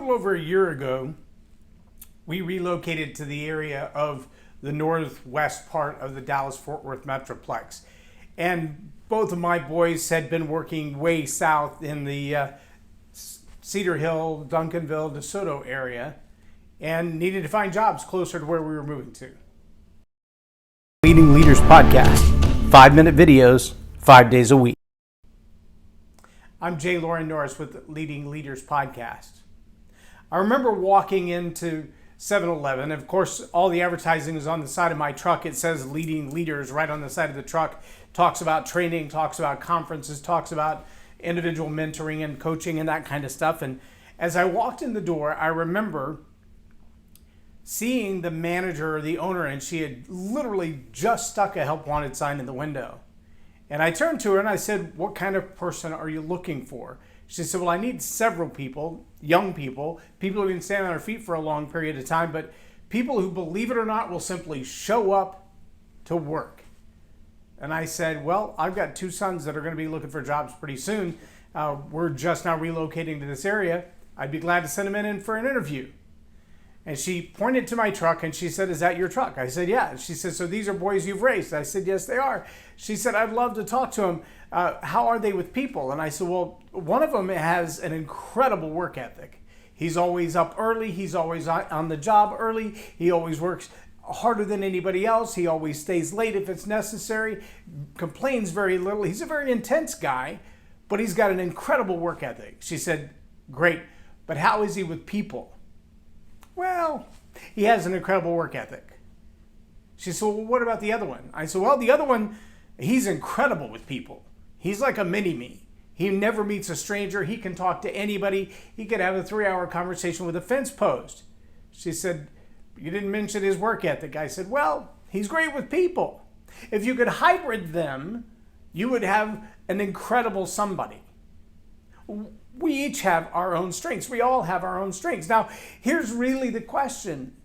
little over a year ago, we relocated to the area of the northwest part of the Dallas-Fort Worth Metroplex. And both of my boys had been working way south in the Cedar Hill, Duncanville, DeSoto area and needed to find jobs closer to where we were moving to. Leading Leaders Podcast, 5-minute videos, 5 days a week. I'm Loren Norris with Leading Leaders Podcast. I remember walking into 7-Eleven. Of course, all the advertising is on the side of my truck. It says Leading Leaders right on the side of the truck. Talks about training, talks about conferences, talks about individual mentoring and coaching and that kind of stuff. And as I walked in the door, I remember seeing the manager or the owner, and she had literally just stuck a help wanted sign in the window. And I turned to her and I said, "What kind of person are you looking for?" She said, "Well, I need several people, young people who can stand on their feet for a long period of time, but people who, believe it or not, will simply show up to work." And I said, "Well, I've got 2 sons that are going to be looking for jobs pretty soon. We're just now relocating to this area. I'd be glad to send them in for an interview." And she pointed to my truck and she said, "Is that your truck?" I said, "Yeah." She said, "So these are boys you've raised?" I said, "Yes, they are." She said, "I'd love to talk to them. How are they with people?" And I said, "Well, one of them has an incredible work ethic. He's always up early. He's always on the job early. He always works harder than anybody else. He always stays late if it's necessary, complains very little. He's a very intense guy, but he's got an incredible work ethic." She said, "Great, but how is he with people?" "Well, he has an incredible work ethic." She said, "Well, what about the other one?" I said, "Well, the other one, he's incredible with people. He's like a mini-me. He never meets a stranger. He can talk to anybody. He could have a 3-hour conversation with a fence post." She said, "You didn't mention his work ethic." I said, "Well, he's great with people. If you could hybrid them, you would have an incredible somebody." We each have our own strengths. We all have our own strengths. Now, here's really the question.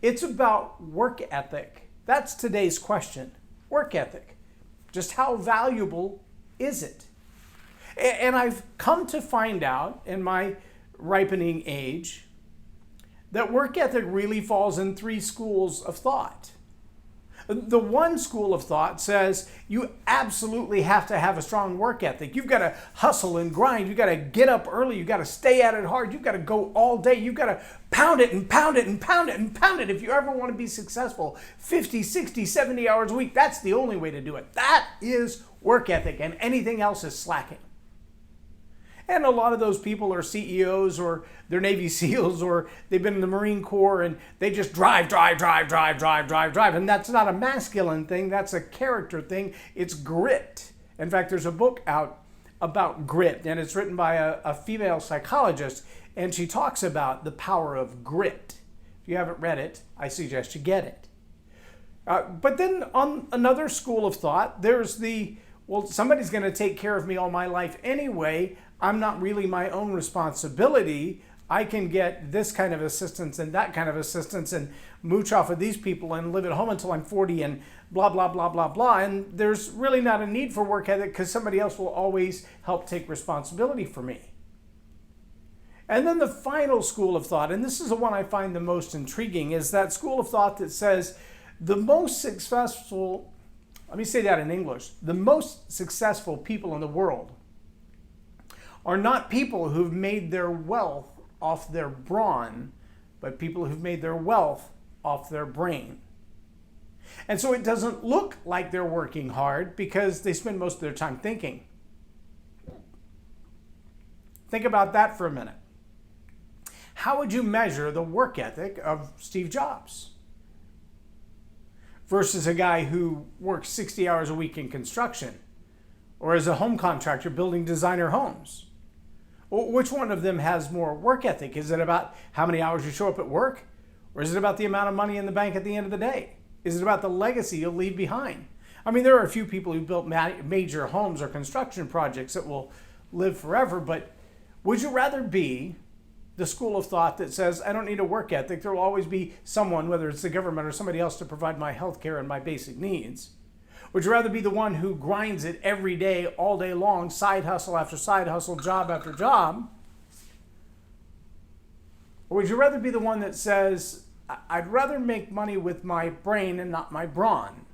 It's about work ethic. That's today's question. Work ethic. Just how valuable is it? And I've come to find out in my ripening age that work ethic really falls in 3 schools of thought. The one school of thought says you absolutely have to have a strong work ethic. You've got to hustle and grind. You've got to get up early. You've got to stay at it hard. You've got to go all day. You've got to pound it and pound it and pound it and pound it. If you ever want to be successful, 50, 60, 70 hours a week, that's the only way to do it. That is work ethic, and anything else is slacking. And a lot of those people are CEOs or they're Navy SEALs or they've been in the Marine Corps and they just drive. And that's not a masculine thing. That's a character thing. It's grit. In fact, there's a book out about grit, and it's written by a female psychologist, and she talks about the power of grit. If you haven't read it, I suggest you get it. But then on another school of thought, there's well, somebody's going to take care of me all my life anyway. I'm not really my own responsibility. I can get this kind of assistance and that kind of assistance and mooch off of these people and live at home until I'm 40 and blah, blah, blah, blah, blah. And there's really not a need for work ethic because somebody else will always help take responsibility for me. And then the final school of thought, and this is the one I find the most intriguing, is that school of thought that says the most successful, let me say that in English, the most successful people in the world are not people who've made their wealth off their brawn, but people who've made their wealth off their brain. And so it doesn't look like they're working hard because they spend most of their time thinking. Think about that for a minute. How would you measure the work ethic of Steve Jobs versus a guy who works 60 hours a week in construction or as a home contractor building designer homes? Which one of them has more work ethic? Is it about how many hours you show up at work? Or is it about the amount of money in the bank at the end of the day? Is it about the legacy you'll leave behind? I mean, there are a few people who built major homes or construction projects that will live forever, but would you rather be the school of thought that says, I don't need a work ethic, there will always be someone, whether it's the government or somebody else, to provide my health care and my basic needs? Would you rather be the one who grinds it every day, all day long, side hustle after side hustle, job after job? Or would you rather be the one that says, I'd rather make money with my brain and not my brawn?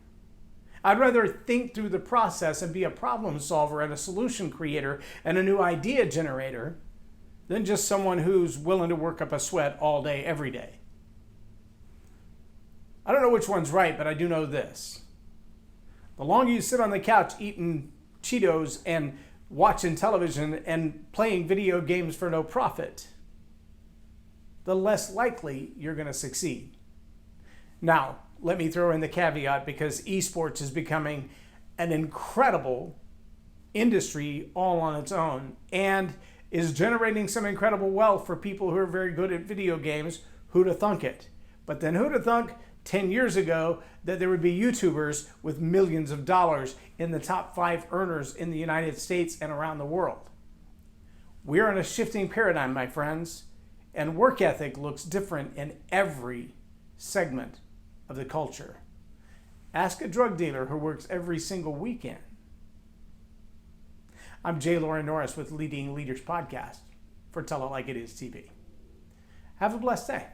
I'd rather think through the process and be a problem solver and a solution creator and a new idea generator than just someone who's willing to work up a sweat all day, every day. I don't know which one's right, but I do know this. The longer you sit on the couch eating Cheetos and watching television and playing video games for no profit, the less likely you're going to succeed. Now, let me throw in the caveat, because esports is becoming an incredible industry all on its own and is generating some incredible wealth for people who are very good at video games. Who'da thunk it? But then who'da thunk 10 years ago that there would be YouTubers with millions of dollars in the top 5 earners in the United States and around the world? We're in a shifting paradigm, my friends, and work ethic looks different in every segment of the culture. Ask a drug dealer who works every single weekend. I'm Loren Norris with Leading Leaders Podcast for Tell It Like It Is TV. Have a blessed day.